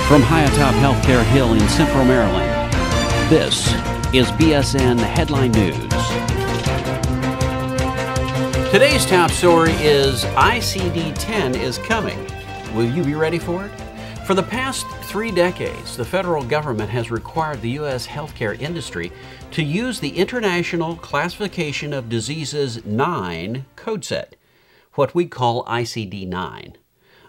From high atop Healthcare Hill in Central Maryland, this is BSN Headline News. Today's top story is ICD-10 is coming. Will you be ready for it? For the past 3 decades, the federal government has required the U.S. healthcare industry to use the International Classification of Diseases 9 code set, what we call ICD-9.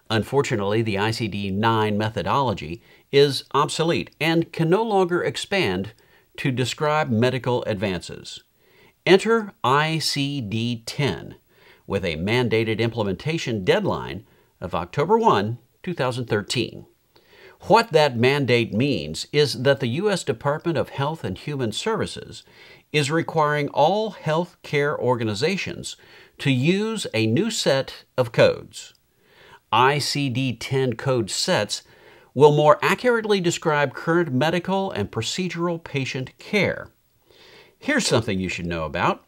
Unfortunately, the ICD-9 methodology is obsolete and can no longer expand to describe medical advances. Enter ICD-10 with a mandated implementation deadline of October 1, 2013. What that mandate means is that the U.S. Department of Health and Human Services is requiring all health care organizations to use a new set of codes. ICD-10 code sets will more accurately describe current medical and procedural patient care. Here's something you should know about.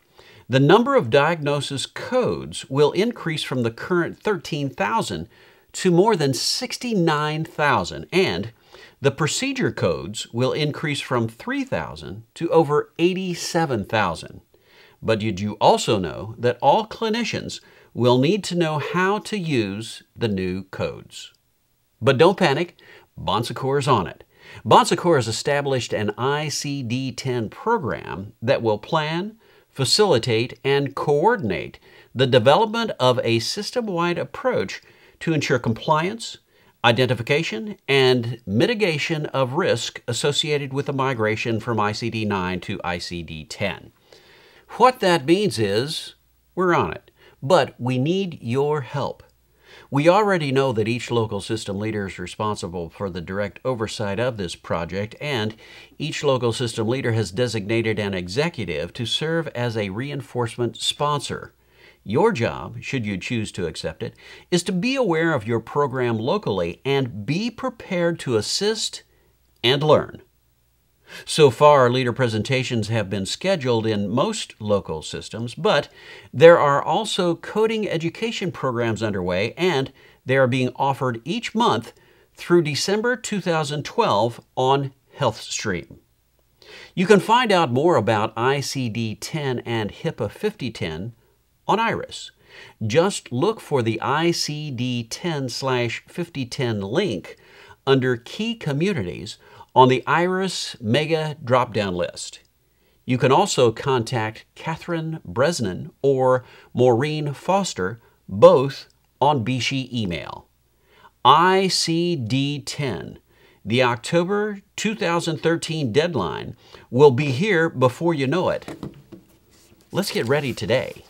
The number of diagnosis codes will increase from the current 13,000 to more than 69,000, and the procedure codes will increase from 3,000 to over 87,000. But did you also know that all clinicians will need to know how to use the new codes? But don't panic, Bon Secours is on it. Bon Secours has established an ICD-10 program that will plan, facilitate, and coordinate the development of a system-wide approach to ensure compliance, identification, and mitigation of risk associated with the migration from ICD-9 to ICD-10. What that means is we're on it. But we need your help. We already know that each local system leader is responsible for the direct oversight of this project, and each local system leader has designated an executive to serve as a reinforcement sponsor. Your job, should you choose to accept it, is to be aware of your program locally and be prepared to assist and learn. So far, leader presentations have been scheduled in most local systems, but there are also coding education programs underway, and they are being offered each month through December 2012 on HealthStream. You can find out more about ICD-10 and HIPAA 5010 on IRIS. Just look for the ICD-10/5010 link under Key Communities on the IRIS Mega drop-down list. You can also contact Catherine Bresnan or Maureen Foster, both on BSHE email. ICD-10, the October 2013 deadline, will be here before you know it. Let's get ready today.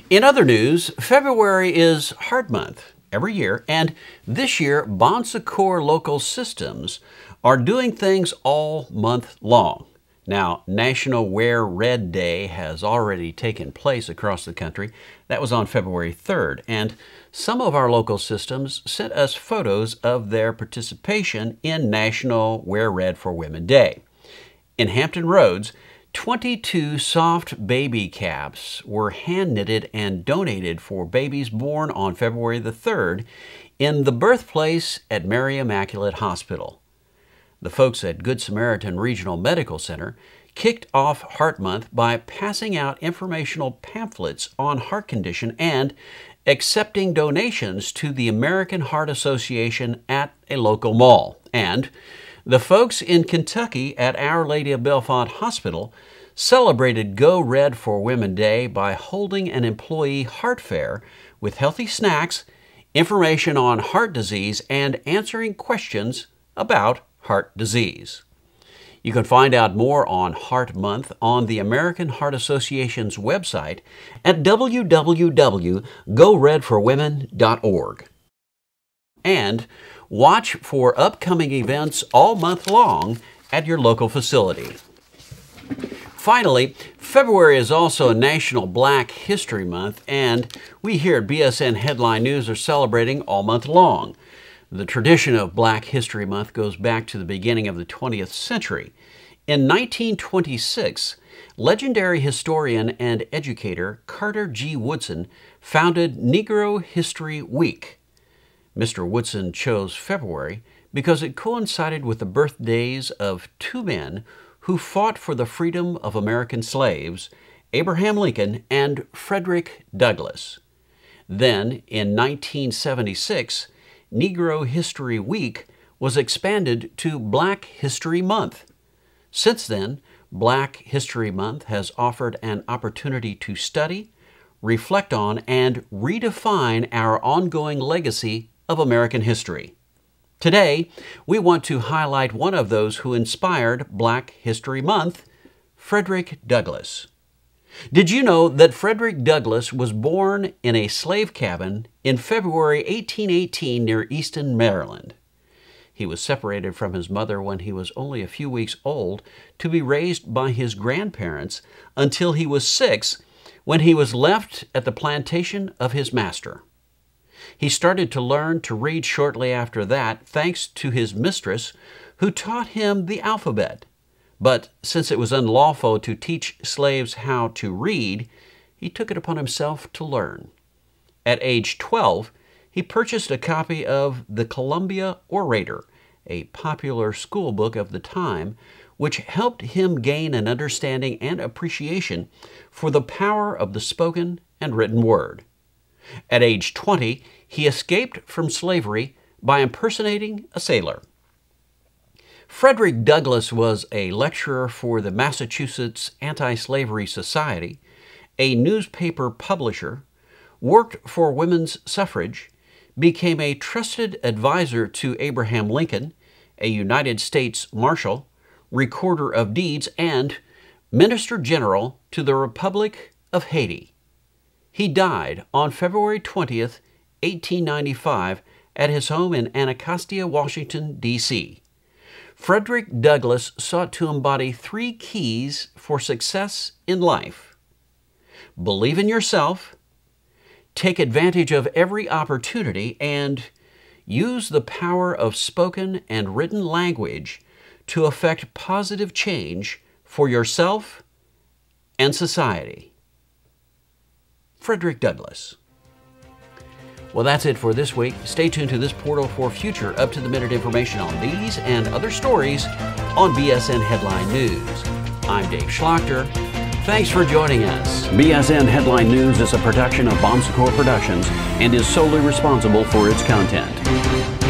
In other news, February is Heart Month every year, and this year, Bon Secours local systems are doing things all month long. Now, National Wear Red Day has already taken place across the country. That was on February 3rd, and some of our local systems sent us photos of their participation in National Wear Red for Women Day. In Hampton Roads, 22 soft baby caps were hand-knitted and donated for babies born on February the 3rd in the birthplace at Mary Immaculate Hospital. The folks at Good Samaritan Regional Medical Center kicked off Heart Month by passing out informational pamphlets on heart condition and accepting donations to the American Heart Association at a local mall. And the folks in Kentucky at Our Lady of Bellefonte Hospital celebrated Go Red for Women Day by holding an employee heart fair with healthy snacks, information on heart disease, and answering questions about heart disease. You can find out more on Heart Month on the American Heart Association's website at www.goredforwomen.org. And watch for upcoming events all month long at your local facility. Finally, February is also National Black History Month, and we here at BSN Headline News are celebrating all month long. The tradition of Black History Month goes back to the beginning of the 20th century. In 1926, legendary historian and educator Carter G. Woodson founded Negro History Week. Mr. Woodson chose February because it coincided with the birthdays of two men who fought for the freedom of American slaves, Abraham Lincoln and Frederick Douglass. Then, in 1976, Negro History Week was expanded to Black History Month. Since then, Black History Month has offered an opportunity to study, reflect on, and redefine our ongoing legacy of American history. Today, we want to highlight one of those who inspired Black History Month, Frederick Douglass. Did you know that Frederick Douglass was born in a slave cabin in February 1818 near Easton, Maryland? He was separated from his mother when he was only a few weeks old to be raised by his grandparents until he was 6, when he was left at the plantation of his master. He started to learn to read shortly after that, thanks to his mistress, who taught him the alphabet. But since it was unlawful to teach slaves how to read, he took it upon himself to learn. At age 12, he purchased a copy of the Columbia Orator, a popular school book of the time, which helped him gain an understanding and appreciation for the power of the spoken and written word. At age 20, he escaped from slavery by impersonating a sailor. Frederick Douglass was a lecturer for the Massachusetts Anti-Slavery Society, a newspaper publisher, worked for women's suffrage, became a trusted advisor to Abraham Lincoln, a United States Marshal, Recorder of Deeds, and Minister General to the Republic of Haiti. He died on February 20th, 1895, at his home in Anacostia, Washington, D.C. Frederick Douglass sought to embody 3 keys for success in life: believe in yourself, take advantage of every opportunity, and use the power of spoken and written language to effect positive change for yourself and society. Frederick Douglass. Well, that's it for this week. Stay tuned to this portal for future up-to-the-minute information on these and other stories on BSN Headline News. I'm Dave Schlachter. Thanks for joining us. BSN Headline News is a production of Bon Secours Productions and is solely responsible for its content.